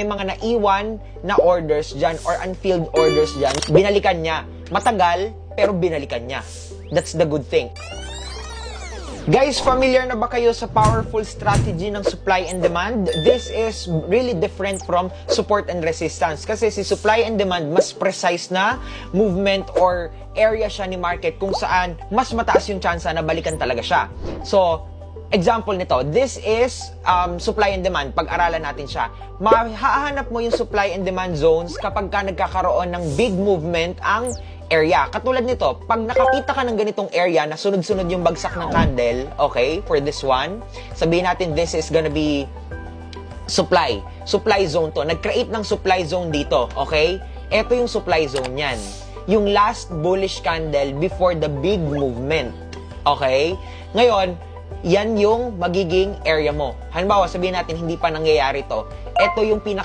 may mga naiwan na orders dyan or unfilled orders dyan, binalikan niya. Matagal, pero binalikan niya. That's the good thing. Guys, familiar na ba kayo sa powerful strategy ng supply and demand? This is really different from support and resistance. Kasi si supply and demand, mas precise na movement or area siya ni market kung saan mas mataas yung chance na balikan talaga siya. So, example nito, this is supply and demand. Pag-aralan natin siya. Mahahanap mo yung supply and demand zones kapag ka nagkakaroon ng big movement ang area. Katulad nito, pag nakakita ka ng ganitong area na sunod-sunod yung bagsak ng candle, okay, for this one, sabihin natin this is gonna be supply zone to. Nag-create ng supply zone dito, okay? Ito yung supply zone yan. Yung last bullish candle before the big movement, okay? Ngayon, yan yung magiging area mo. Halimbawa, sabihin natin hindi pa nangyayari to. Ito yung pinaka